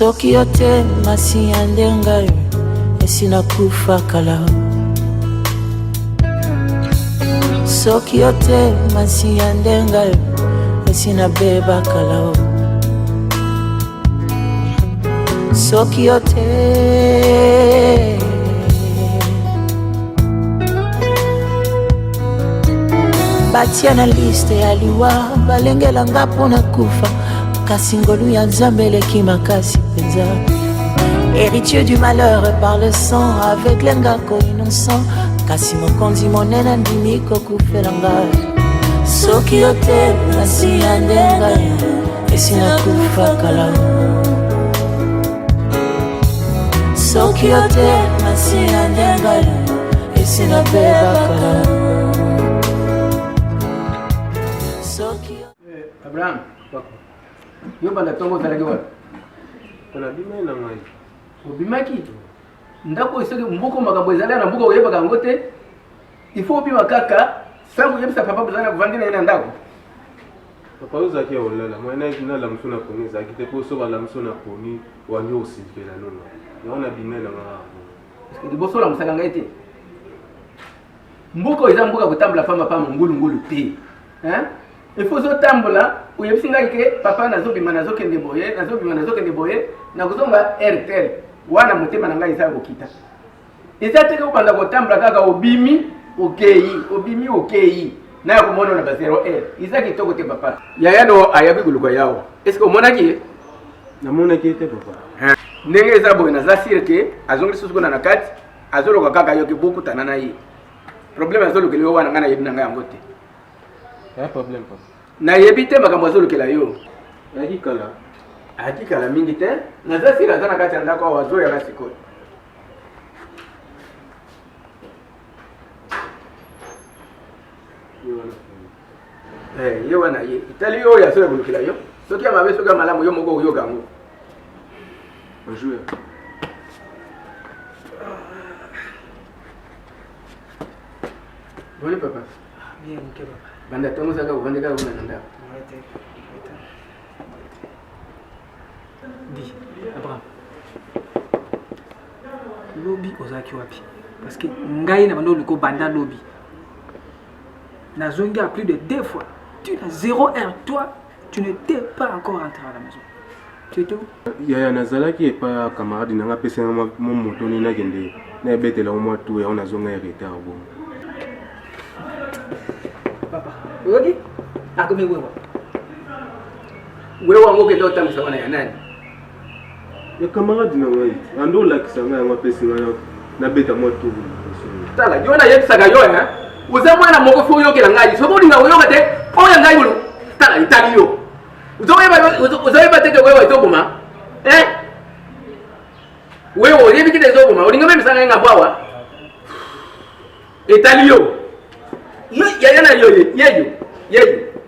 Soki yote masi yandenga esina kufa kala. Soki yote masi yandenga esina beba kala. Soki yote batia na liste ya liwa balengela ngapo na kufa kasi ngolu ya nzambele ki makasi penza. Héritier du malheur par le sang avec l'engako innocent kasi mokonzi monena ndimiko kufelanga. Soki yote nasi yandenga esina kufa kala. Soki yote nasi yandenga esina beba kala. Abraham, yo banda tongo zalaki wala? Kona bima na ngai. Obimaki? Ndako isoki mbuko makambo ezali na mbuko oyebaka yango te. Il faut obima kaka sango yebisa papa bozana kuvandi na ina ndako. Papa uzaki olala, mwana ina la msuna koni zaki te ko so bala msuna koni wanyo osipela nono. Yaona bima na ngai. Est-ce que liboso la musaka ngai te? Mbuko eza mbuka kutambula fama pa ngulu te. Hein? Il faut so tambola uyebsinga ke papa nazobima nazokende boye na kuzonga RTL wana mutema na ngai isa kokita. Eza teke ubanda kotambula kaka obimi okei na ya kumona na basero isa kitoko te papa. Yaya no ayabi guluko yao. Est-ce que omona ki? Na mona ki te papa. Ndenge eza boye na zasirke azongi susuko na kati azoloka kaka yoki boku tanana yi. Problème azoloka liyo wana ngana yebi na ngai yango te. Ya problem papa. Na yebite makambo azolukela yo. Akikala mingi te. Naza sira zana kati ya ndako wazo ya basiko. Yo wana ye. Itali yo ya so bulukela yo. Soki ya mabe soki ya malamu yo moko yo gango. Bonjour. Bonjour papa. Bien, ok papa. Banda tongo saka uvandika una nanda. Dis, Abraham. Lobby ozaki wapi? Parce que ngai na bando liko banda lobby. Na zongi a plus de 2 fois. Tu as 0 heure. Toi, tu n'étais pas encore rentré à la maison. Tu étais où? Yaya nazalaki epa camarade nanga pesa mo moto ni na kende. Na betela mo tu ya ona zonga ya retard bon. Papa, wewe akome wewe. Wewe ngoke ndo tamisa wana ya nani? Ya camarade na ngai. Ando lakisa ngai ngo pesa na beta mo tu. Tala, jona yebisaka yo ya. Uza mwana moko fo yo kela ngai. So bodi nga yo kate, oya ngai bulu. Tala itali yo. Uzoyeba tete wewe itobuma. Wewe oyebi kide zobuma. Olinga meme sanga nga bwawa. Itali yo. Yaya na yeyo.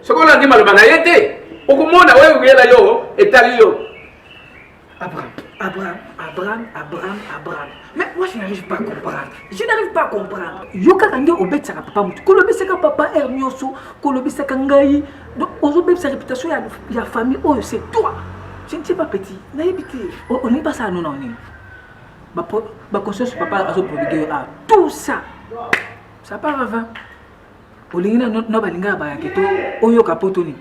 Sokola ndima lo bana yete. Okumona wewe uyela yo etali yo. Abraham. Mais moi je n'arrive pas à comprendre. Yoka kange obetsaka papa mutu. Kolobisaka papa Ernyoso, kolobisaka ngai. Donc ozobe sa réputation ya famille oh c'est toi. Je ne sais pas petit. Naïbité. On n'est pas ça non non. Ba conscience papa azo prodiguer à tout ça. Ça part avant. Olingina no balinga ba yaketo oyoka potoni.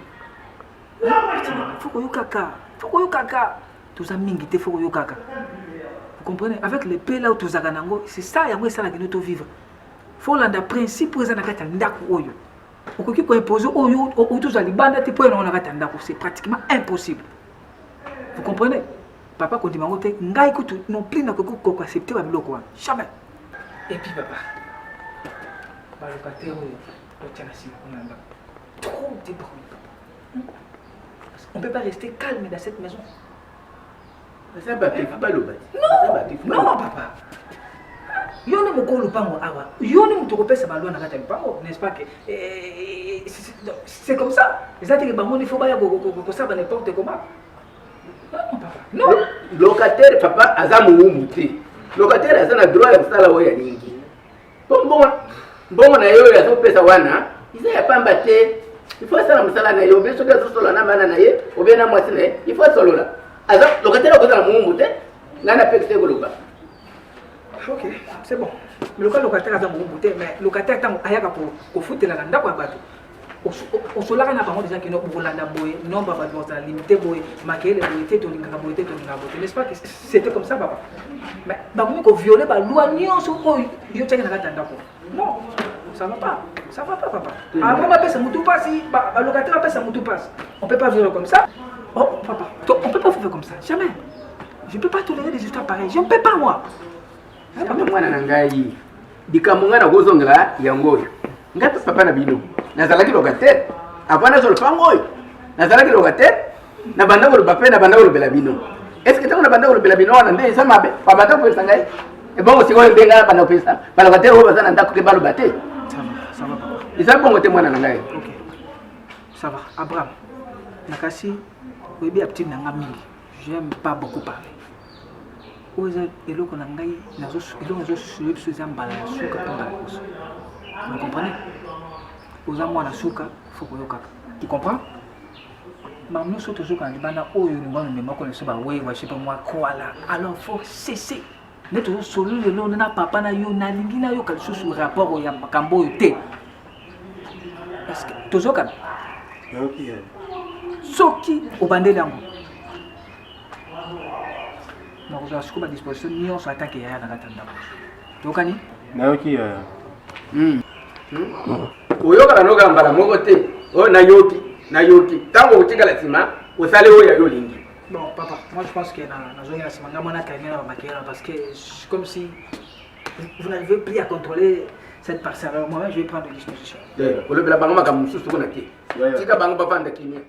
Faut kaka. Tout ça mingi te faut kaka. Vous comprenez? Avec les paix là où tous aganango, c'est ça yango ça la ginoto vivre. Faut landa principe présent na kata ndako oyo. Okoki ko imposer oyo o tous ali banda te po na kata ndako, c'est pratiquement impossible. Vous comprenez? Papa ko dimango te ngai ko non plus na ko accepter ba biloko wana. Jamais. Et puis papa. Ba locataire oyo to tena sima on anda. Trop de bruit. On ne peut pas rester calme dans cette maison. Non, papa. Yoni mukolo pango awa. Yoni mutokopesa balwa na kata pango, n'est-ce pas que c'est comme ça. Les autres bango il faut pas que ça va n'importe comment. Non, papa. Non. Locataire papa azamu umuti. Locataire azana droit ya kusala oya nyingi. Bongo na yo ya pesa wana, isa ya pamba te. Il faut ça musala na yo, beso ka solo na mana na ye, obena mwasi na ye. Il faut solo la. Alors, locataire a la mon bouteille, là, on a fait que Ok, c'est bon. Mais le locataire a dans mon bouteille, mais le locataire a pour foutre la landa quoi. Au solar, on a pas des gens qui n'ont pas la boye, non pas de la limité boye, maquiller les boyetés, ton lingaboyeté, n'est-ce pas que c'était comme ça, papa? Mais bah, moi, qu'on violait, bah, l'oignon, yo tiens la tanda quoi. Non, ça va pas, papa. Après, on appelle ça moutou passe, le locataire appelle ça moutou passe. On peut pas vivre comme ça. Oh, papa, on peut pas vivre comme ça, jamais. Je peux pas tolérer des histoires pareilles, je ne peux pas, moi. Papa mwana na ngai dikamunga na gozongela yangoyo ngati papa na bino nazalaki locataire apana zo lupango nazalaki locataire na banda ko lupape na banda ko lubela bino est ce que tango na banda ko lubela bino wana ndé sama be papa ta ko pesa ngai e bongo siko ndenga banda pesa ba locataire ho bazana ndako ke balu bate Ça va papa. isa bongo te mwana na ngai OK. Ça va Abraham. Nakasi oyebi apti na nga mingi. J'aime pas beaucoup parler. Oza eloko na ngai nazo eloko nazo suye biso eza mbala ya suka mpona lokoso. Vous comprenez? Oza mwana suka faut koyokaka. Tu comprends? Maman nous surtout suka ndibana oyo ni mwana mema ko leso ba we wa shepa mwa kwala. Alors faut cesser. Neto solo lelo na papa na yo na lingi na yo kaliso sur rapport ya makambo yo te. Est-ce que tozoka? OK. Soki obandeli yango. Nakozala sikoyo badisposition nyonso atake yaya na kati ya ndako tokani nayoki oyokala noka mbala moko te oyo nayoki ntango otikala nsima osali oyo ya yo olingi. Bon papa, moi je pense que nazongi na nsima ngai mwana kaine na bamakiela parce que comme si vous n'arrivez plus à contrôler cette parcelle. Alors moi-même je vais prendre des dispositions. olobela bango makambo mosusu kuna te tika bango bavanda kimia.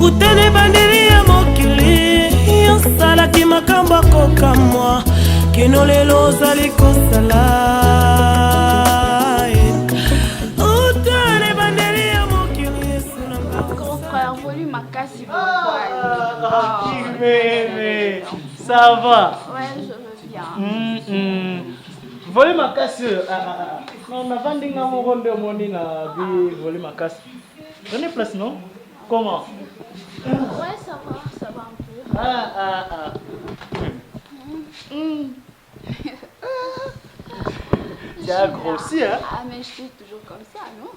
Utene bandeli ya mokili yosalaki makambo akokamwa kino lelo ozali kosala. Utene bandeli ya mokili esunanga. Grand frère, volu makasi. Mais ça va. Ouais, je veux bien. Volu makasi. On a vendu un monde de monde na vie volu makasi. Prenez place non? Comment? Ouais, ça va un peu. Tu as grossi, hein? Ah, mais je suis toujours comme ça, non?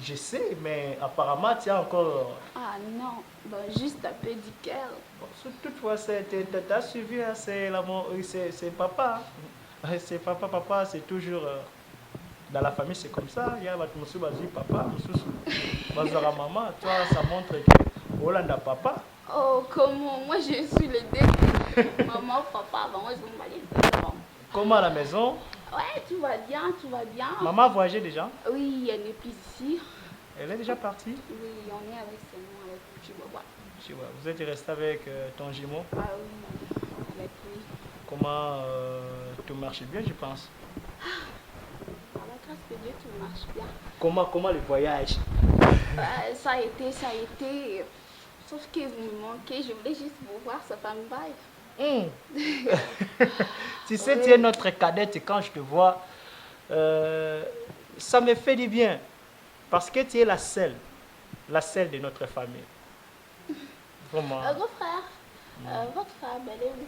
Je sais, mais apparemment tu as encore... Ah non, bah, juste un peu du cœur. Bon, toutefois, t'as suivi, hein, c'est papa. C'est papa, c'est toujours... Dans la famille, c'est comme ça. Il y a monsieur Bazi, papa, monsieur maman. Toi, ça montre que Hollanda papa. Oh, comment? Moi, je suis les deux. Maman, papa, bah, moi, je vais aller devant. Comment à la maison? Ouais, tout va bien, tout va bien. Maman a voyagé déjà? Oui, elle n'est plus ici. Elle est déjà partie? Oui, on est avec ses noms, avec Chihuahua. Vous êtes resté avec ton jumeau? Ah oui, avec lui. Comment tout marche bien, je pense? Par la grâce de Dieu, tout marche bien. Comment le voyage? Ça a été. Sauf que vous me manquez, je voulais juste vous voir, ça va me bailler. Tu sais, tu es notre cadette et quand je te vois, ça me fait du bien. Parce que tu es la seule de notre famille. Vraiment. Grand frère, votre femme, elle est où?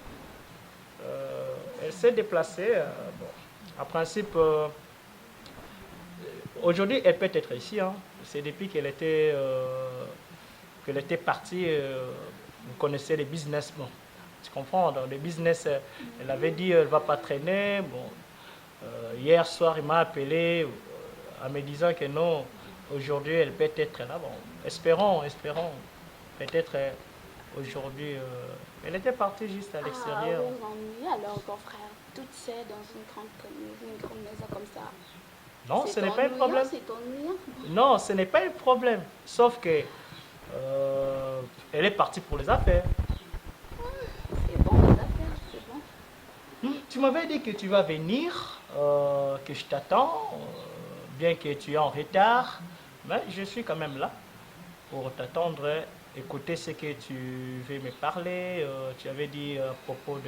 Elle s'est déplacée. Bon. En principe, aujourd'hui, elle peut être ici. Hein. C'est depuis qu'elle était partie, vous connaissez les business. Bon, tu comprends, dans le business, elle avait dit elle ne va pas traîner. Bon, hier soir, il m'a appelé en me disant que non, aujourd'hui, elle peut être là. Bon, espérons. Peut-être aujourd'hui, elle était partie juste à l'extérieur. Ah, vous ennuyez alors, grand frère, toute seule dans une grande maison comme ça. Non, ce n'est pas un problème. C'est ennuyant. Non, ce n'est pas un problème. Sauf que elle est partie pour les affaires. C'est bon, les affaires, c'est bon. Tu m'avais dit que tu vas venir, que je t'attends, bien que tu es en retard. Mais je suis quand même là pour t'attendre, écouter ce que tu veux me parler. Tu avais dit à propos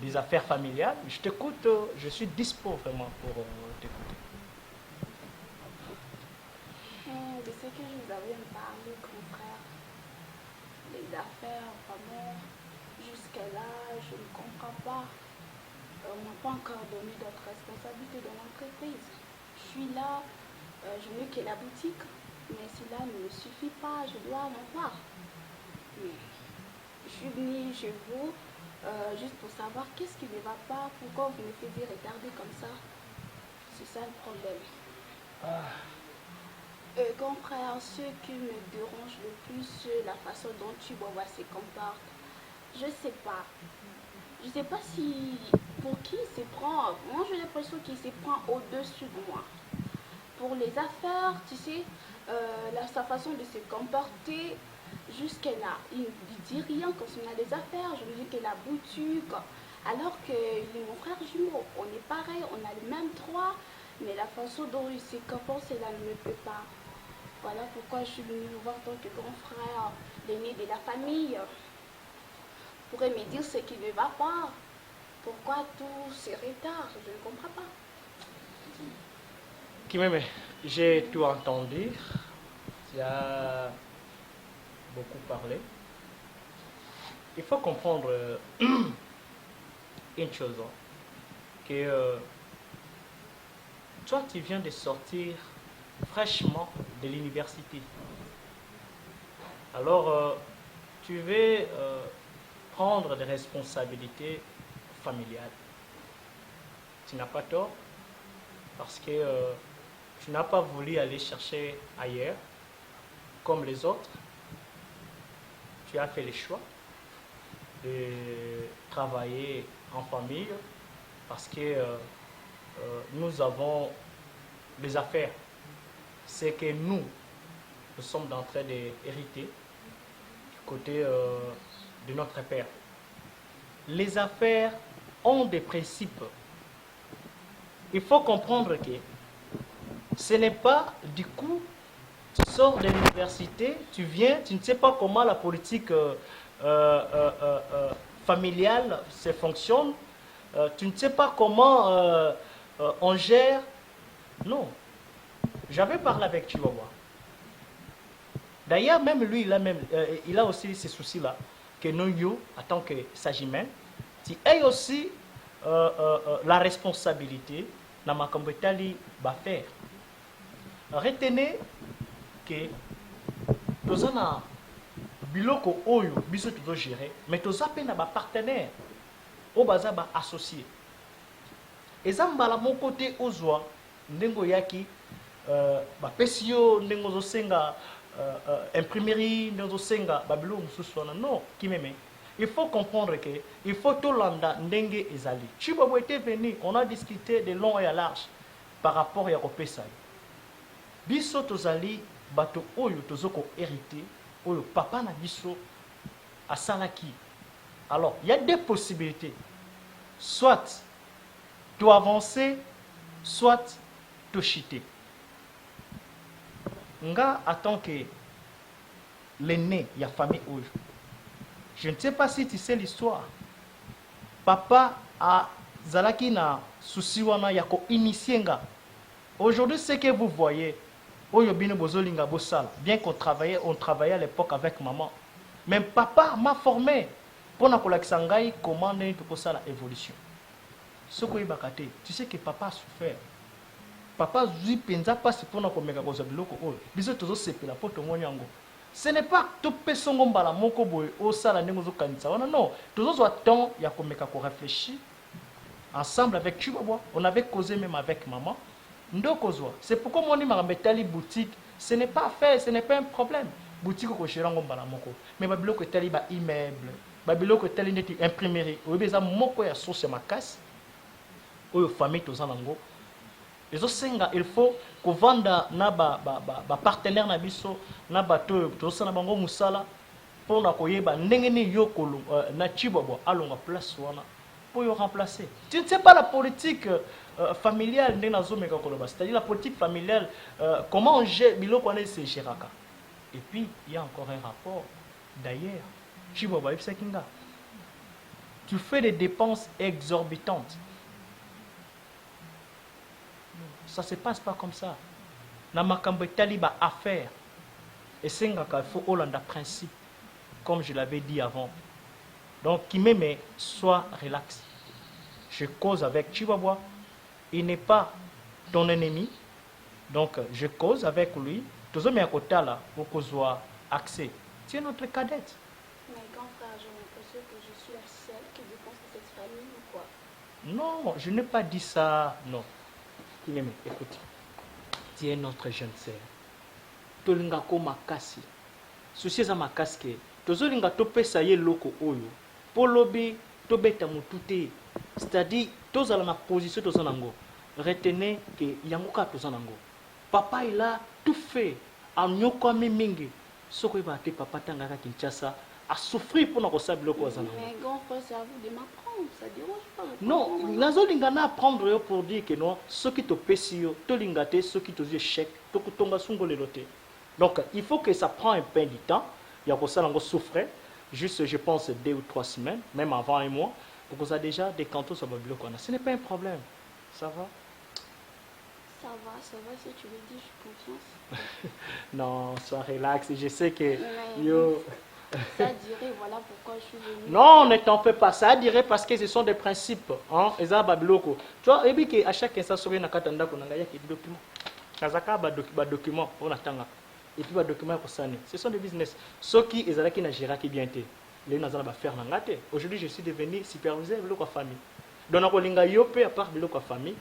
des affaires familiales, je t'écoute, je suis dispo vraiment pour t'écouter. De ce que je vous avais parlé, grand frère, les affaires, vraiment, jusqu'à là, je ne comprends pas. On m'a pas encore donné d'autres responsabilités dans l'entreprise. Je suis là, je veux que la boutique, mais cela ne me suffit pas, je dois en avoir. Mais je suis venue chez vous juste pour savoir qu'est-ce qui ne va pas, pourquoi vous me faisiez retarder comme ça. C'est ça le problème. Grand frère, ce qui me dérange le plus, c'est la façon dont Chihuahua se comporte. Je sais pas. Je sais pas si pour qui il se prend. Moi, j'ai l'impression qu'il se prend au-dessus de moi. Pour les affaires, tu sais, sa façon de se comporter, jusqu'à là, il ne dit rien concernant les affaires. Je me dis que la boutique, alors qu'il est mon frère jumeau, on est pareil, on a le même droit, mais la façon dont il se comporte, cela ne me plaît pas. Voilà pourquoi je suis venue vous voir en tant que grand frère, l'aîné de la famille. Vous pourrez me dire ce qui ne va pas. Pourquoi tout ce retard? Je ne comprends pas. Kimeme, j'ai tout entendu. Tu as beaucoup parlé. Il faut comprendre une chose, que toi, tu viens de sortir fraîchement de l'université. Alors, tu veux prendre des responsabilités familiales. Tu n'as pas tort, parce que tu n'as pas voulu aller chercher ailleurs, comme les autres. Tu as fait le choix de travailler en famille, parce que nous avons des affaires. C'est que nous sommes en train d'hériter du côté de notre père. Les affaires ont des principes. Il faut comprendre que ce n'est pas du coup, tu sors de l'université, tu viens, tu ne sais pas comment la politique familiale se fonctionne, tu ne sais pas comment on gère. Non. J'avais parlé avec Chihuahua. D'ailleurs, même lui, il a aussi ces soucis-là, que nous, en tant que Sajimen, tu as aussi la responsabilité dans ma compétence va faire. Retenez que nous avons biloko oyo biso tuzo gérer, mais nous avons un partenaire au baza ba associé. Et ça mbala mon côté ozwa ndengo yaki ba pesio ndengo zo senga imprimerie ndengo senga babilo mususwana non kimeme. Il faut comprendre que il faut tout landa ndenge ezali. Chihuahua était venu, on a discuté de long et à large par rapport à Kopesa. Biso tozali bato oyo tozoko hérité oyo papa na biso asalaki. Alors, il y a deux possibilités. Soit tu avancer, soit tu chiter. Nga en tant que l'aîné, il y a famille oyo. Je ne sais pas si tu sais l'histoire. Papa a zalaki na souci wana ya ko initier nga. Aujourd'hui, ce que vous voyez, oyo bino bozolinga bosala, bien qu'on travaillait à l'époque avec maman. Même papa m'a formé pour na kolakisa ngai comment ne peut ça la évolution. Ce que bakate, tu sais que papa a souffert. Papa zui penza pas pour na komeka ko zabiloko oyo. Biso tozo sepela poto ngonyango. Ce n'est pas tout pesongo mbala moko boy o sala ndengo zo kanisa wana non, tozo zo temps ya komeka ko réfléchir ensemble avec Chihuahua. On avait causé même avec maman. C'est pourquoi mon dit boutique, ce n'est pas fait, ce n'est pas un problème. Boutique au chirango moko. Mais babilo que tali ba immeuble, babilo que tali neti imprimerie, ou beza moko ya source ma casse. Ou famille to zanango. Les osenga il faut que venda na ba partenaire na biso na bato to sana bango musala pour na koyeba ndenge ni yokolo na Chihuahua alonga place wana pour y remplacer. Tu ne sais pas la politique familiale, c'est-à-dire la politique familiale, comment on gère, c'est Géraka. Et puis, il y a encore un rapport, d'ailleurs, Chihuahua, tu fais des dépenses exorbitantes. Ça ne se passe pas comme ça. Na makambo taliba affaire. Et c'est il faut Hollande principe, comme je l'avais dit avant. Donc, qui m'aime, sois relax. Je cause avec Chihuahua. Il n'est pas ton ennemi. Donc, je cause avec lui. Tous mes côtés là, pour qu'on soit accès. Tu es notre cadette. Mais grand frère, j'ai l'impression que je suis la seule qui dépense de cette famille ou quoi? Non, je n'ai pas dit ça. Non. Qui m'aime, écoute. Tu es notre jeune sœur. Tolinga ko makasi. Souci za makasi ke. Tozolinga topesa ye loko oyo. Polobi tobeta mutute. C'est-à-dire tozala na position tozanango. Retenez que yango ka tozanango. Papa il a tout fait. Anyoko mingi. Soko ba te papa tanga ka Kinshasa a souffrir pour na kosa biloko azanango. Mais grand frère, c'est à vous de m'apprendre, ça dérange pas. Non, nazolinga na apprendre yo pour dire que non, ce qui te pesi yo, tolinga te, ce qui te dit chèque, to kutonga sungo le loté. Donc, il faut que ça prend un peu du temps. Il y a pour ça qu'on souffrait. Juste, je pense, 2 ou 3 semaines, même avant un mois, pour qu'on a déjà des cantons sur le bloc. Ce n'est pas un problème. Ça va? Ça va, si tu le dis, j'ai confiance. Non, sois relax. Je sais que... Mais Yo... ça dirait, voilà pourquoi je suis venue. Non, ne t'en fais pas. Ça dirait parce que ce sont des principes. Hein? Et ça, babiloko. Tu vois, et puis à chaque instant, sur une carte, on a des documents. Kazaka, des documents, on attend. Et puis, les documents, ce sont des business. Ceux qui sont qui géré qui bien été. Les gens ont faire n'angate. Aujourd'hui, je suis devenu superviseur de la famille. Donc, on a yope à part de la famille.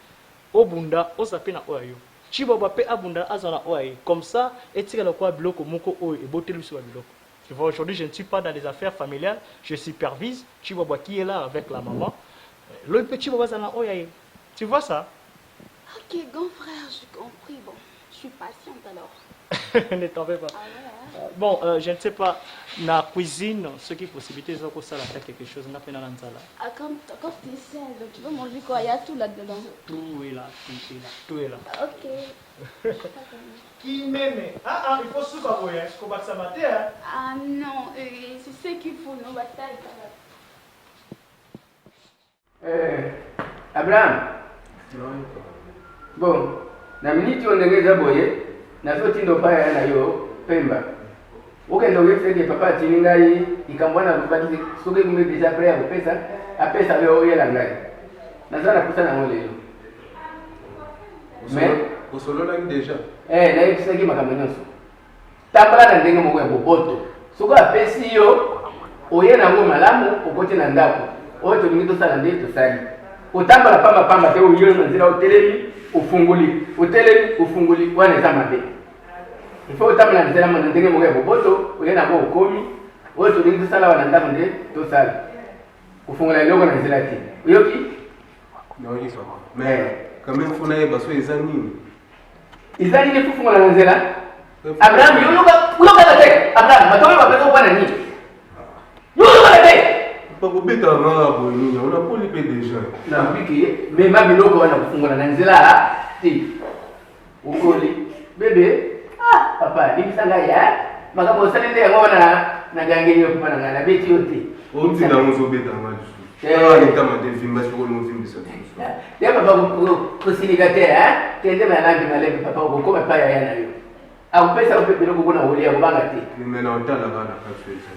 Au bunda, au sapina oyo. Chiboba pe abunda azana oyo. Comme ça, et tu as le quoi bloco moko oyo et botter lui sur le bloc. Tu vois, aujourd'hui, je ne suis pas dans les affaires familiales. Je supervise. Chiboba qui est là avec la maman. Le petit Chiboba zana oyo. Tu vois ça? Ok, grand frère, j'ai compris. Bon, je suis patiente alors. Ne t'en fais pas. Ah ouais, hein? Bon, je ne sais pas, dans la cuisine, ce qui est possibilité, c'est que ça faire quelque chose. On a fait dans l'anzala. Ah, comme tu es seule, donc tu veux manger quoi? Il y a tout là-dedans. Tout est là, tout est là, tout est là. Ok. Qui m'aime? Ah, il faut souper, il faut battre ça matin. Ah non, c'est ce qu'il faut, nos batailles. Abraham. Bon, na minute ondengeza boye. Nazo tindo paya na yo Pemba. Ukenda ugefeke papa tini ngai ikambwana kubati soke kumbe déjà prêt à pesa apesa yo yela ngai. Nazana kusana ngole yo. Mais osolola déjà. Na yebisa ki makambo nyonso. Tambala na ndenge moko ya boboto. Soko apesi yo oyena ngo malamu okote na ndako. Oyo tolingi tosala nde tosali. Otambala pamba te oyo na nzela otelemi ufunguli. Otelemi ufunguli wana eza mabe. Il faut que tu aies un ndenge moko ya boboto oyena ngo okomi oyo tolingi tosala wana ndako nde tosala kofungola eloko na nzela te oyoki Non, ça. Mais quand même, il faut aller parce que les amis. eza nini kofungola na nzela Abraham yoyoka te Abraham matoke bapesa kopana nini yoyoka te Pas pour bêta là, on a pas les déjà. na mbiki mema biloko wana kofungola na nzela te ukoli bebe papa libisanga ya makambo osalende yango na gangeli yokupana na beti yo te On dit dans nos bêta là. Ah, il t'a demandé de filmer sur le film de ça. ya papa kosilika te kende malambi malembi papa okokoma pa yaya na yo akupesa upe biloko kuna olia kobanga te Mais là, on t'a là-bas, on a pas fait ça.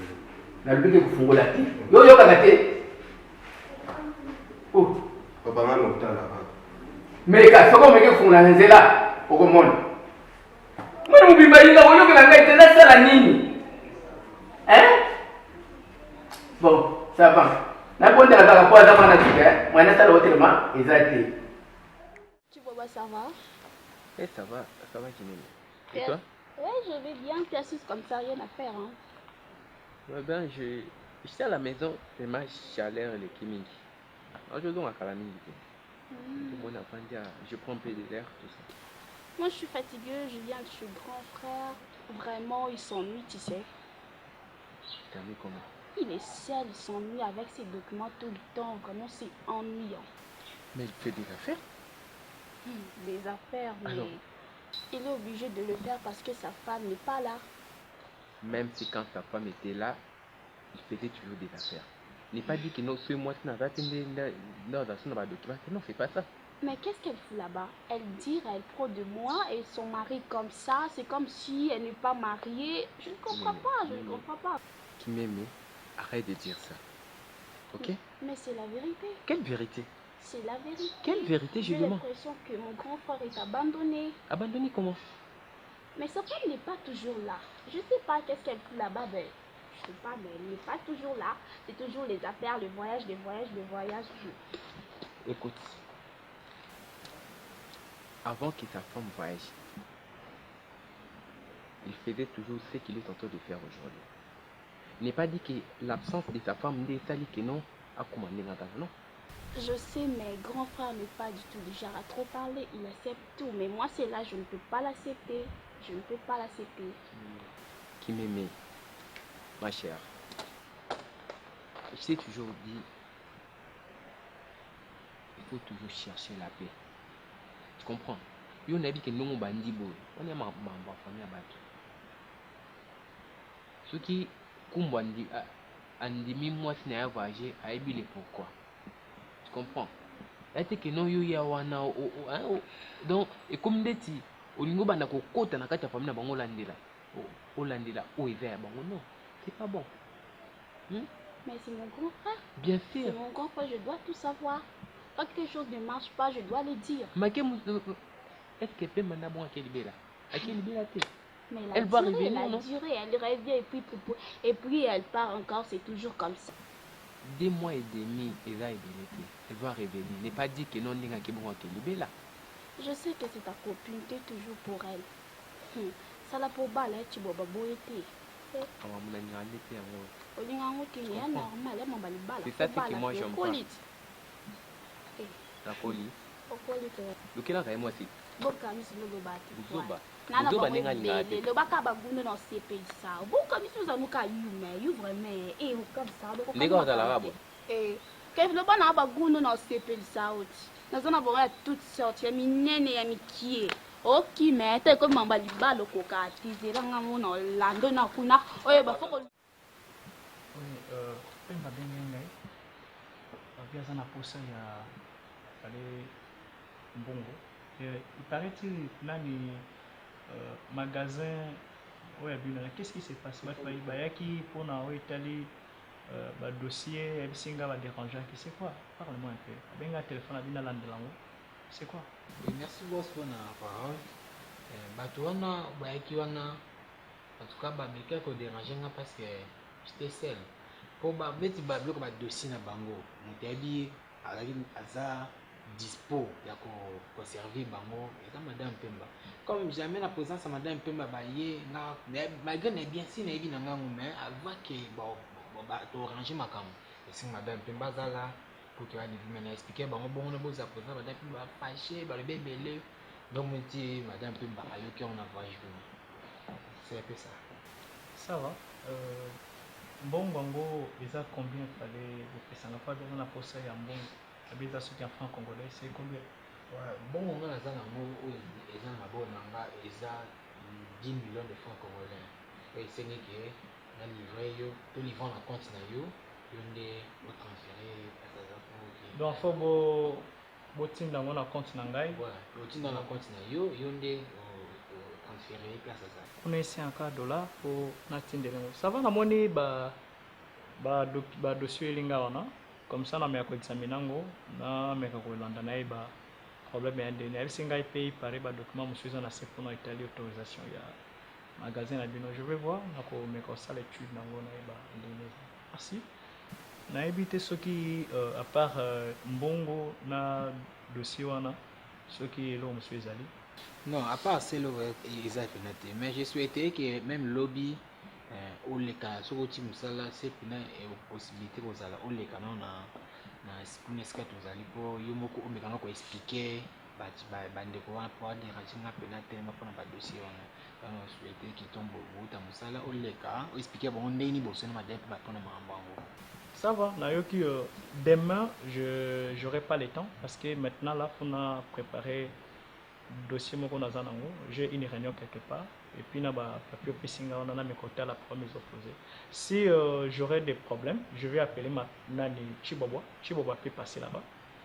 nalobiki kofungola te yo oyokaka te Papa, on t'a là-bas. meka soko omeki kofungola na nzela okomona mwana mobimba yinga oyokela ngai te nasala nini bon ça va nakondela kaka po aza mwana tika mwana asala otelema eza te Tu vois, ça va? Eh, ça va, Kimini. Et Ouais. toi? Ouais, je vais bien. Tu assises comme ça, rien à faire. Hein. Ouais, ben, j'étais à la maison, c'est ma chaleur, le Kimini. Alors, je donne à Kalamini. Tout le monde apprend à. Je prends un peu de l'air, tout ça. Moi, je suis fatiguée. Je viens de chez grand frère. Vraiment, il s'ennuie, tu sais. T'as mis comment? Il est seul, il s'ennuie avec ses documents tout le temps. Vraiment, c'est ennuyant. Mais il fait des affaires. Des affaires, mais Alors? il est obligé de le faire parce que sa femme n'est pas là. Même si quand sa femme était là, il faisait toujours des affaires. n'est pas dit que non, ce mois, tu n'as pas dans son document. Non, c'est pas ça. Mais qu'est-ce qu'elle fout là-bas? Elle dit, elle prend de moi et son mari comme ça. C'est comme si elle n'est pas mariée. Je ne comprends pas, je ne comprends pas. Qui m'aime, arrête de dire ça. Ok? Mais c'est la vérité. Quelle vérité? C'est la vérité. Quelle vérité, je J'ai demande? l'impression que mon grand frère est abandonné. Abandonné comment? Mais sa femme n'est pas toujours là. Je ne sais pas qu'est-ce qu'elle fout là-bas. Ben, je ne sais pas, mais elle n'est pas toujours là. C'est toujours les affaires, le voyage, les voyages, les voyages. Écoute. Avant que sa femme voyage, il faisait toujours ce qu'il est en train de faire aujourd'hui. Il n'est pas dit que l'absence de sa femme n'est pas dit que non a commandé dans ta non. Je sais, mais grand frère n'est pas du tout du genre à trop parler. Il accepte tout. Mais moi, c'est là, je ne peux pas l'accepter. Je ne peux pas l'accepter. Qui m'aimait, ma chère. Je t'ai toujours dit, il faut toujours chercher la paix. Tu comprends? On a dit que nous, bandi boy, on est ma famille à battre. Ce qui, comme bandi, andimi moi, si n'a voyagé, a ébilé pourquoi. Tu comprends? Là, c'est que non, il y a wana, donc, et comme des petits, au niveau de la côte, on a quatre familles à Bangolandela. Holandela, où est vers Bango? Non, c'est pas bon. Mais c'est mon grand frère. Bien sûr. C'est mon grand frère, je dois tout savoir. Quand quelque chose ne marche pas, je dois le dire. Est-ce qu'elle peut m'en avoir à quelle belle? À quelle belle? Mais elle va revenir, elle a non? duré, elle revient et puis elle part encore, c'est toujours comme ça. 2 mois et demi, elle va revenir. N'est pas dit que non, n'est pas bon à quelle belle. Je sais que c'est ta copine, tu es toujours pour elle. Ça l'a pour balle, tu vas boiter. On va m'en aller faire un C'est ça que moi j'aime pas. La folie. Lequel a moi aussi? Zoba. Zoba n'est pas ngate. Le baka baguno na CP ça. Bon comme si vous amuka you vraiment et comme ça. Les gars dans l'arabe. Kev le bana baguno na CP ça out. Na zona bora toutes sortes ya minene ya mikie. Ok mais te comme mamba libalo koka tizera ngamo na lando na kuna. Oye ba foko. Pemba bengengai. Via sana posa ya ale mbongo. Il paraît-il nani magasin oya bino qu'est-ce qui s'est passé bayaki pona o Italie dossier ebisinga ba déranger qui c'est quoi? Parle-moi un peu. Benga téléphone abina landelango. C'est quoi? Oui, merci boss pour la parole. Bato wana bayaki wana en tout cas ba meka ko déranger nga parce que j'étais seul. Pour ba beti ba bloc ba dossier na bango. Mutabi alaki aza dispo ya ko servir bango et madame Pemba. Comme jamais la présence de madame Pemba baye na malgré n'est bien si n'est bien ngangu mais avant que ba to ranger makambo. Et si madame Pemba zala pour que ani vimena expliquer bango bon na boza présence madame Pemba fâché ba le bébé donc menti madame Pemba ayoki on a voyage. C'est un peu ça. Ça va. Mbongo eza combien fallait vous faire ça dans la poste ya mbongo abita soki en franc congolais c'est combien? Ouais, bon on a ça na mo eza na bo nanga eza 10 millions de francs congolais. Et c'est que na livrer yo to livrer na compte na yo yonde o transférer à ça pour donc faut bo tinda ngona compte na ngai. Ouais, o tinda na compte na yo yonde transférer place à ça. On a ici encore $, pour n'atteindre. Ça va, namoni ba dossier linga wana. Comme ça, na meko examinango, na meko kolanda na ba problème ya ndene. Elle singa pays pare ba document musuiza na sepo na Italie autorisation ya magasin na bino. Je vais voir na ko meko ça l'étude nango na ba ndene. Merci. Na ebité soki à part mbongo na dossier wana soki lo musuiza ali. Non, à part celle exactement. Mais je souhaitais que même lobby ou les cas sur le team ça là c'est une possibilité aux ala ou les canons na une escate aux ali pour yomoko o mekanga ko expliquer bande ko wana pour dire nga pena tellement pour na dossier on a souhaité qu'il tombe au ta musala ou les cas expliquer bon ndeni bosso na madep ba pour na mambango. Ça va, nayoki demain j'aurai pas le temps parce que maintenant là on a préparé dossier moko na zanango, j'ai une réunion quelque part et puis na ba papier pesinga on a mes côtés à la première opposée. Si j'aurais des problèmes, je vais appeler ma nani Chibobo peut passer là-bas.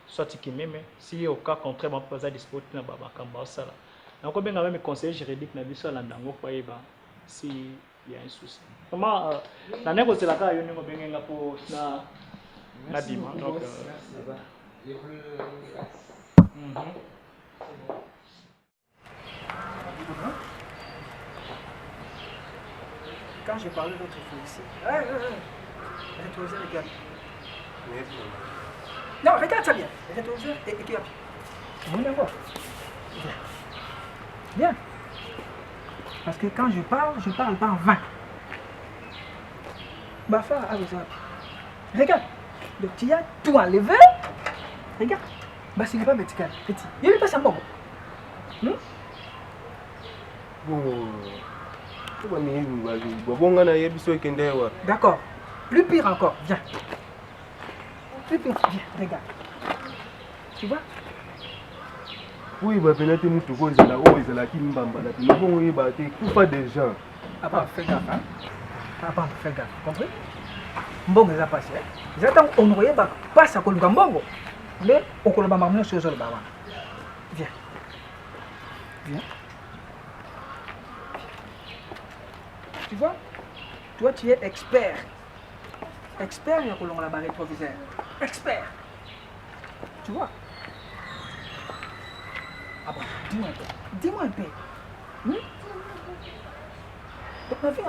Soit qui même si au cas contraire on peut pas disposer na ba kamba ça là. Donc bien même conseiller juridique na biso la ndango kwa yeba si il y a un souci. Comment la négocier la cas yo ningo benga pour na dima donc Quand j'ai parlé d'autres fois ici, regarde. Non, regarde ça bien. Retrouvez et qui a pied. Bon d'accord. Bien. Parce que quand je parle pas en vain. Bafa a besoin. Regarde. Le petit a tout enlevé. Regarde. Bah, ce n'est pas petit. Petit. Il n'est pas ça bon. D'accord. Plus pire encore. Viens. Plus pire. Viens. Regarde. Tu vois? Oui, bah, peut-être nous tous les là, oh, ils là qui me bambent là, puis nous vont y battre, tout pas des gens. Papa, fais gaffe, hein? Papa, fais gaffe, compris? Bon, ils ont passé. Ils attendent honorer, bah, passe à Koluka Mbongo. Mais, au Koluka Mbongo, c'est le Bawa. Viens. Viens. Tu vois? Toi, tu es expert. Expert, il y a Koluka Mbongo, proviseur. Expert. Tu vois? Ah bon, dis-moi un peu. Dis-moi un peu. Donc, ma vie,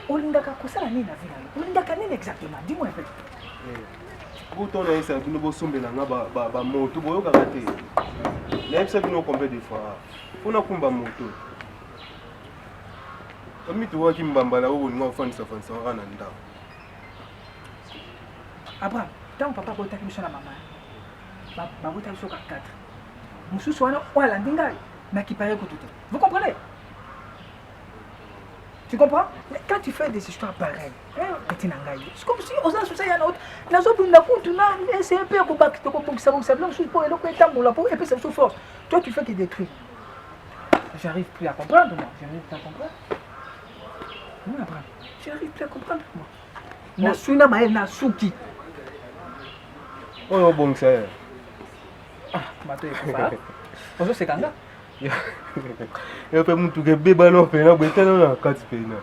on n'a qu'à ça la vie. On n'a qu'à exactement. Dis-moi un peu. Pourtant, on a essayé de nous somber dans la moto. On a raté. On a essayé de nous combien de fois. On a combattu moto. On a mis tout qui me bambala ou on a fait ça on a nanda. Abraham, tant papa va t'aller sur la maman. Va t'aller sur 4. Monsieur Soana, on a l'andinga, mais qui paraît que tout est. Vous comprenez? Tu comprends? Mais quand tu fais des histoires pareilles, c'est comme si on a sous ça, il y a un autre. Nous avons c'est un peu pour ça, et puis c'est sous force. Toi, tu fais que des trucs. J'arrive plus à comprendre, moi. J'arrive plus à comprendre. Non, Abraham, j'arrive plus à comprendre, moi. Nasuna Maël Nasuki. Oh, bon, ça. Ah, maintenant, il faut pas. Bonjour, c'est Kanga. Il y a pas de bébé non fait là, mais tellement là 4 pays là.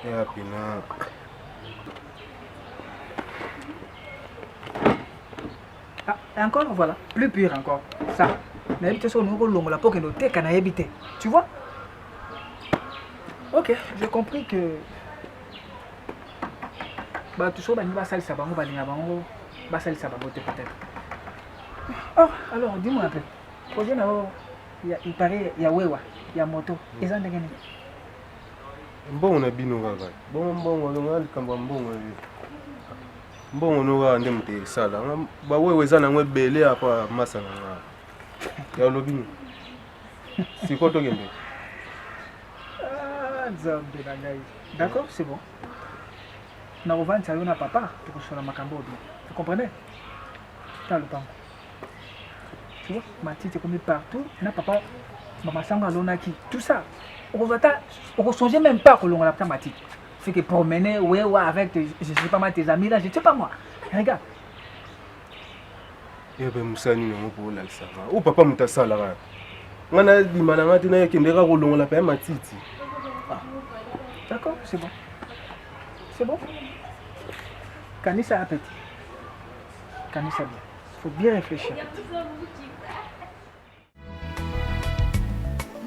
Et puis là. Ah, encore voilà, plus pire encore. Ça. N'habite sur nous long la pour que nous t'es qu'à habiter. Tu vois? Ok, j'ai compris que bah tout ça va salir ça bango va salir ça bango peut-être. Oh, alors dis-moi un peu. Projet là, il paraît il y a wewa, il y a moto. Ils ont gagné. Bon on a bino gaga. Bon on a kamba bon on aura ndem te sala. Ba wewe zana ngwe belé apa masa nga. Ya lobini. Siko to gembe. Ah, Nzambe na ngai. D'accord, c'est bon. Na revendre ça na papa pour sur la makambo. Vous comprenez? T'as le temps. Tu vois, ma tite est comme partout. Na papa, maman sanga lonaki, tout ça. On ne songeait même pas que l'on a la matite. C'est que promener, ouais, avec, je ne sais pas, tes amis là, je ne sais pas moi. Regarde. Eh bien, Moussa, nous sommes pour ça. Ou papa, nous sommes là. On a dit, madame, tu n'as qu'un dérapage, on l'a fait matite. D'accord, c'est bon. C'est bon. Kanissa a petit. Kanissa bien. Il faut bien réfléchir.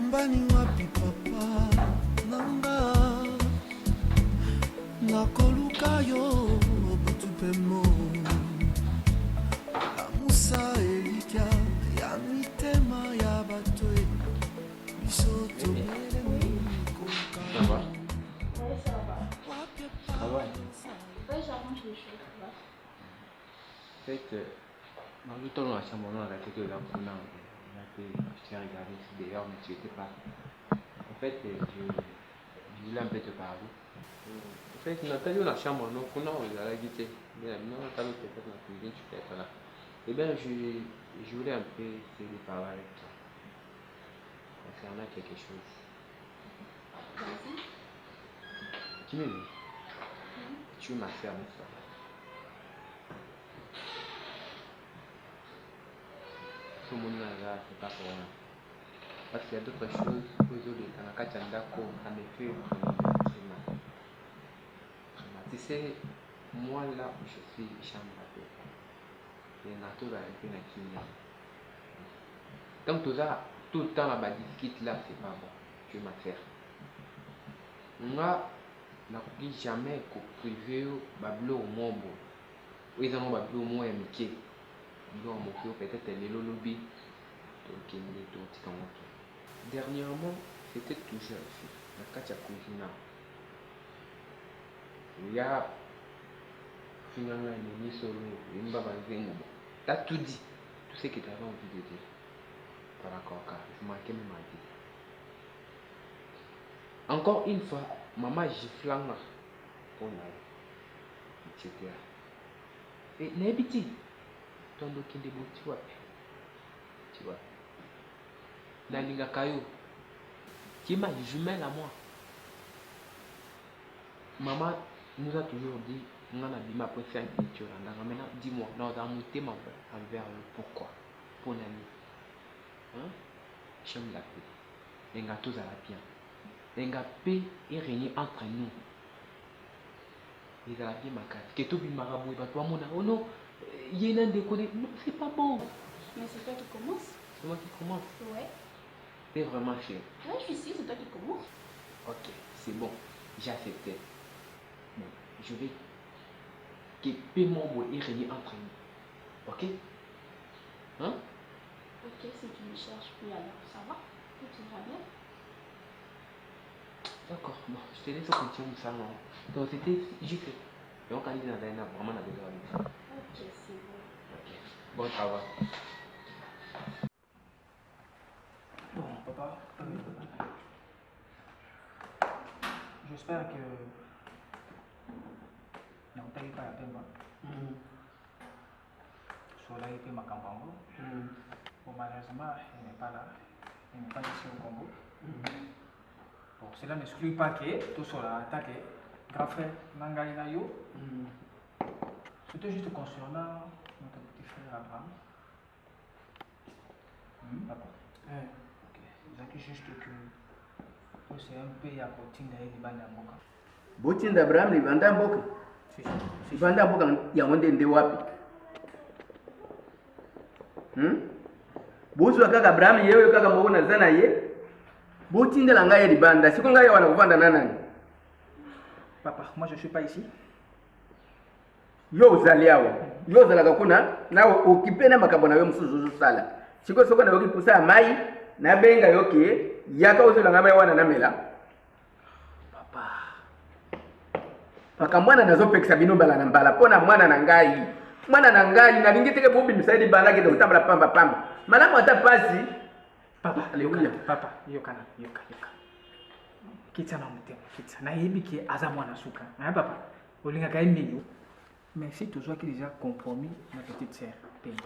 Mbani wapi papa nanga nakoluka yo butupemo la musa elika ya mitema ya batwe bisoto melemi koka. Ça va? Ça va? Ouais, j'arrange les choses, tu vois. En fait, malgré tout, on a chambre, on a raté que là, on a je t'ai regardé dehors, mais tu n'étais pas. En fait, je voulais un peu te parler. En fait, Nathalie, on a chambre, non, on a la guitare. Mais non, Nathalie, peut-être dans la cuisine, tu n'étais pas là. Eh bien, je voulais un peu te parler avec toi. concernant quelque chose. Vas-y. Kimeli, tu es ma sœur, n'est-ce pas? Ce monde-là, c'est pas pour rien. Parce qu'il y a d'autres choses aujourd'hui, dans la Kachandako, en effet, tu sais, moi là où je suis, chambre à deux. Il y a un tour avec une Kenya. Donc tout le temps, la discute là, c'est pas bon. Tu es ma sœur. Moi, je n'ai jamais privé Bablo au monde. Oui, ils ont Bablo au monde amitié. Peut-être les lobby. Dernièrement, c'était toujours ici, la Katia Kujina. Il y a finalement une solo, une babanzine. Tu as tout dit, tout ce que tu avais envie de dire. Par rapport à ça, je manquais même à dire. Encore une fois, maman giflanga pour la etc. Et n'habiti, ton doki de tu vois. Nalinga Kayo, qui est ma jumelle à moi. Maman nous a toujours dit, on a dit ma préférée culture. Maintenant, dis-moi, nous avons monté envers le pourquoi. Pour l'année. Hein? J'aime la paix. Les gâteaux à la bien. La paix est régnée entre nous. Les Arabiens ma carte. Que tout le marabout, toi, mon oh non, il y a un déconné. Non, c'est pas bon. Mais c'est toi qui commence. C'est moi qui commence. Ouais. C'est vraiment cher. Ouais, je suis ici, c'est toi qui commence. Ok, c'est bon. J'ai accepté. Bon, je vais que paiement est régné entre nous. Ok? Hein? Ok, si tu ne cherches plus alors, ça va? Tout ira bien. D'accord, bon, je te laisse continuer ça. Non? Donc c'était juste. Donc on dit dans un an, vraiment on a besoin de ça. Ok, c'est bon. Ok, bon travail. Bon, papa, j'espère que non, tu n'as pas la peine. Soit là, il peut m'accompagner. Bon, malheureusement, il n'est pas là. Il n'est pas ici au Congo. Bon, cela n'exclut pas que tout cela attaque grand frère Nangaï Nayo. C'était juste concernant notre petit frère Abraham. Papa. Ok. Vous avez juste que c'est un peu à côté de Libanda Mboka. Botinda Abraham Libanda Mboka. Libanda Mboka ya wonde wapi? Buzu kaka Abraham yewe kaka mbona zana ye. Botinda la ngaye Libanda. Siko ngaye wana kuvanda na nani? Papa, moi je suis pas ici. Yo uzaliawa. Yo uzalaka kuna na ukipenda makambo na wewe msuzuzu sala. Siko soko na yoki kusa mai na benga yoke yaka uzula ngama wana namela. Papa. Makamwana nazo pekisa bino bala na mbala pona mwana na ngai. Mwana na ngai na lingiteke bobi misaidi bala ke dokutambala pamba pamba. Malamu ata pasi. Papa, alléluia. Papa, yoka. Kitsa na mutema, kitsa. Na yebi ki aza mwana suka. Na papa, olinga kai minyo. Mais si tu vois qu'il déjà compromis ma petite sœur Pemba.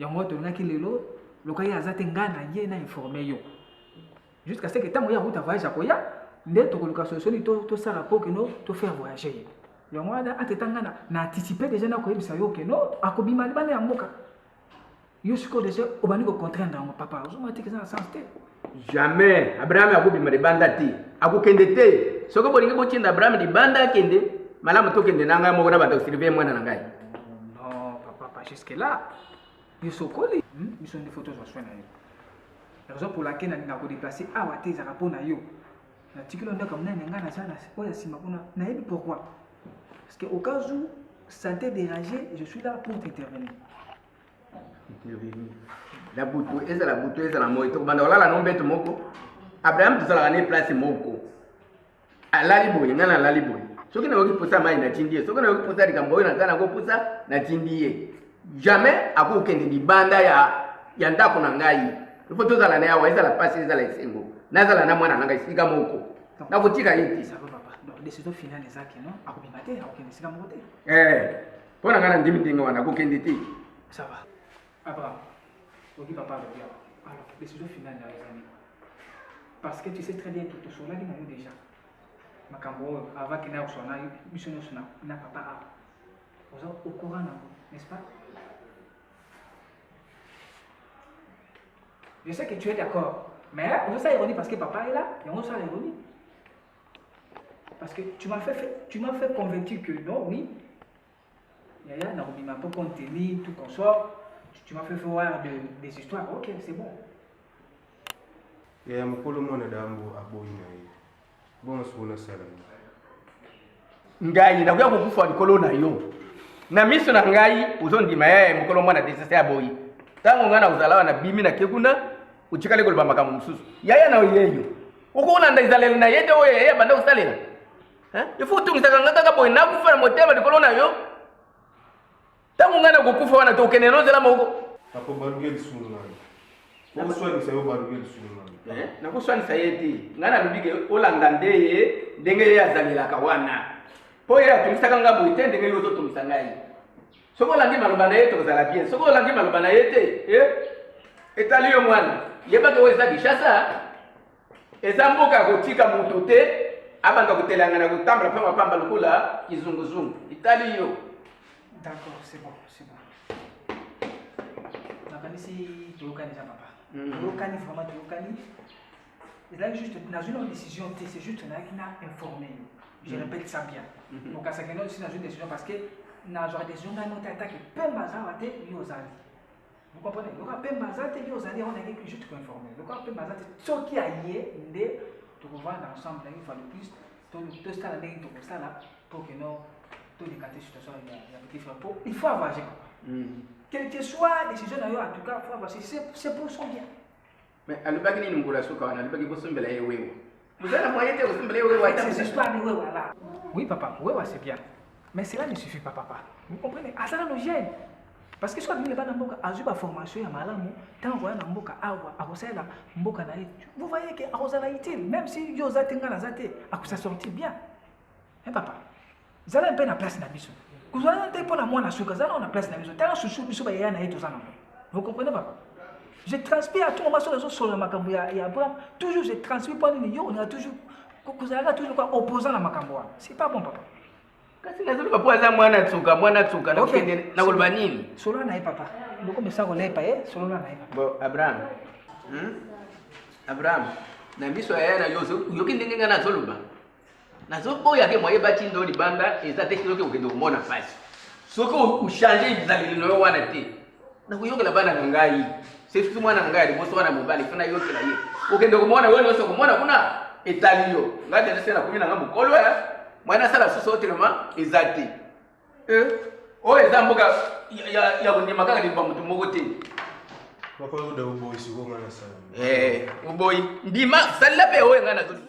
Yango to na kilelo, lokai azate ngana ye na informer yo. Jusqu'à ce que tant ya route voyage akoya, nde to koluka solution to sala po que no to faire voyager. Yango ada atetanga na anticiper déjà na ko yebisa yo que no akobima libana ya mboka. Yo siko déjà obani ko contraindre mon papa. Ozo mati que ça sens te. Jamais Abraham akobima libanda ti. Akokende te. Soko bolinga botinda Abraham libanda kende. Malamu tokende nanga moko na bato sirve mwana na ngai. Non, papa, pas jusque là. Yo sokoli, ils sont des photos de soin na yo. La raison pour laquelle na ko déplacer awa te za rapona yo. Na tikilo ndaka mna nga na sana, oya sima kuna. Na yebi pourquoi? Parce que au cas où ça t'est dérangé, je suis là pour t'intervenir. Intervenir. La butu eza la moito banda olala no mbeto moko. Abraham tuzala ne place moko. Alali boye ngana alali boye. Soki na yoki pusa mai na tindie, soki na yoki pusa likambo na kana ko pusa na tindie. Jamais akokende libanda ya ndako na ngai. Ifo tozala na yawa ezala pasi ezala isengo. Nazala na mwana na ngai sika moko. Na kotika yeti. Ça va papa. Donc décision finale ezaki non? Akobimate, akokende sika moko te. Pona ngana ndimi ndinga wana kokende te. Ça va. Abraham. Ok papa, alors décision finale na ezali. parce que tu sais très bien que tu sois là déjà. Makambo, avant qu'il n'ait son âge, mission n'a papa. Vous êtes au courant, n'est-ce pas? Je sais que tu es d'accord, mais on ça ironie parce que papa est là et on ça ironie. Parce que tu m'as fait convaincu que non, oui. Yaya n'a pas pour contenir tout qu'on sort. Tu m'as fait voir des histoires. Ok, c'est bon. Yaya mukolo mwana dambo aboyi na ye. Bon sona sala. Ngai na kuya kukufa likolo na yo. Na miso na ngai uzondima yaya mukolo mwana desese aboyi. Tango ngana uzalawa na bimi na kekuna uchikale ko lubamba kama mususu. Yaya na yeyo. Uko ulanda izalelo na yede oye yaya banda usalela. Ifu tungisa ngaka kaboyi na kufa na motema likolo na yo. Tango ngana kukufa wana tokene nozela moko. Apo barugeli sunungana. Ko swali sayo barugeli sunungana. Na kuswanisa yeti ngana lubike olanda ndeye ndenge yazalelaka wana po ye atumisaka ngambo ite ndenge yo totumisa ngai soko olandi maloba na ye tokozala bien soko olandi maloba na ye te etali yo mwana yebake oyo eza Kinshasa eza mboka kotika moto te abanga kotelanga na kotambola mpe mapamba lokola kizunguzungu etali yo. D'accord, c'est bon. Nakanisi toyokani za papa. Toyokani vraiment toyokani. C'est là juste dans une décision, c'est juste là qui n'a informé. Je répète ça bien. Donc à ce moment aussi dans une décision parce que dans une décision dans notre attaque peu bazar à tête yozali. Vous comprenez? Donc peu bazar tête yozali on a quelque juste pour informer. Donc peu bazar ce qui a lié ndé tout voir ensemble il faut le plus tout ça là tout ça là pour que nous tout décanter situation il faut avoir quelle que soit décision d'ailleurs en tout cas faut avoir c'est pour son bien. Mais alibaki nini mkula suka wana alibaki bosombela ye wewe. Muzana moyete bosombela ye wewe waita ces histoires de wewe là. Oui papa, wewe c'est bien. Mais cela ne suffit pas papa. Vous comprenez? Azala no gêne. Parce que soit bile bana mboka azuba formation ya malamu tant voya na mboka awa akosela mboka na ye. Vous voyez que akosala utile même si yo zatenga na zate akosa sortir bien. Hein papa? Zala mpe na place na biso. Kuzala te pona mwana suka zala na place na biso. Tala susu biso ba ya na yeto zana. Vous comprenez papa? Je transmets à tout moment sur les autres sur le Makambo et Abraham. Toujours je transmets pour nous. On a toujours quoi opposant à Makambo. C'est pas bon papa. Kasi nazulu papa za mwana tsuka na kende na kulba nini? Solo na papa. Ndoko mesa ko lepa solo na papa. Bo Abraham. Abraham. Na miso ya na yozo yokindenge ngana zoluba. Na zo boya ke moye bachi ndo libanda ezate kiloke ukendo kumona fasi. Soko ushange izalilo no wana te. Na kuyokela bana ngai. C'est mwana ngai boso wana mobali funa yokela ye. Ukendo kumona wewe noso kumona kuna etalio. Ngade nesena kumina ngambo kolwa mwana sala sosote noma ezate. O ezambuka ya kundima kaka limba mutu mogote. Papa uda uboyi siko ngana sala. Uboyi ndima sala pe oyo ngana zoli.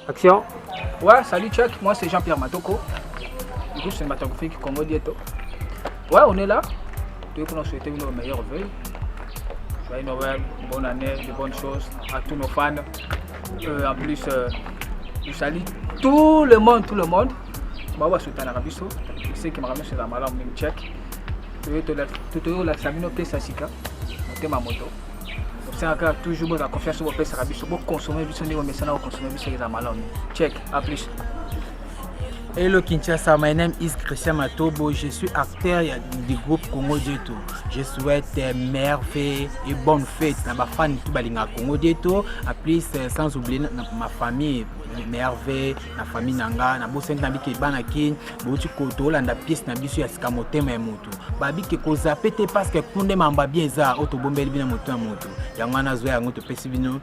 Action. Ouais, salut Chuck, moi c'est Jean-Pierre Matoko. Du coup, c'est une cinématographique Congo Dieto. Ouais, on est là. Tous pour nous souhaiter une meilleure vœux. Joyeux Noël, bonne année, de bonnes choses à tous nos fans. En plus, je salue tout le monde. Moi, je suis en Arabie Saoudite. Je sais que je suis en Arabie Saoudite. Tout la Sabino Pesasika, ma moto. C'est encore toujours la confiance au Pes Arabie Saoudite. Consommer du son niveau, mais ça n'a pas consommé du son. Check, à plus. Hello Kinshasa, my name is Christian Matobo, je suis acteur du groupe Congo Dieto. Je souhaite merveille et bonne fête à ma fan tout balinga Congo Dieto, à plus sans oublier ma famille merveille, la famille nanga, na bosen nabiki bana kin, bouti koto la pièce na biso ya sikamote ma moto. Babi ke ko zapete parce que kunde mamba bien za auto bombeli bina moto moto. Yango na zo ya ngoto pesi bino.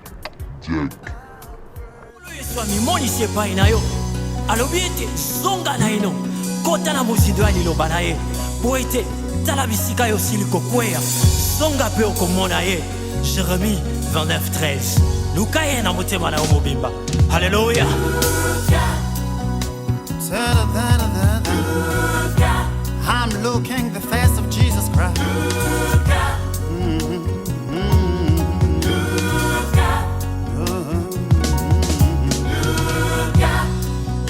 Swami moni se pa inayo. Alobiete zonga na ino kota na mozido ya liloba na ye po ete tala bisika yo siliko kwea zonga pe okomona ye Jérémie 29:13 luka ye na motema na yo mobimba haleluya. I'm looking the face of Jesus Christ.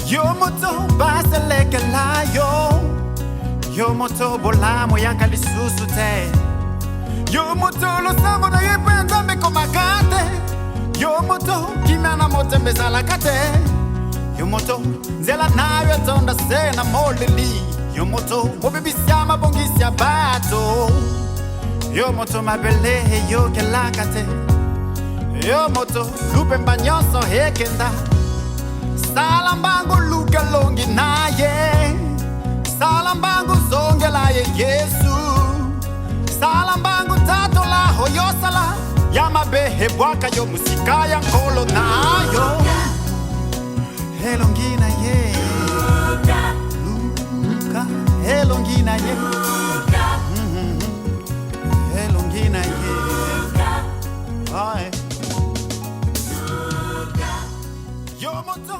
Yo moto basa leke la yo moto bolamo yanka lisusu te yo moto lo samo na yepe nzambe komakate Yo moto kimana moto mbezala kate. Yo moto nzela nayo etonda sena molili. Yo moto mobibisya mabongisya bato. Yo moto mabele yo kelakate. Yo moto lupe mbanyonso hekenda. Salambangu luke longi naye. Salambangu zonge la ye Yesu. Salambangu tato la hoyosala. Yamabehe bwaka yo musika ya nkolo nayo. Helongina ye Luka Helongina ye Helongina ye Ay Yo moto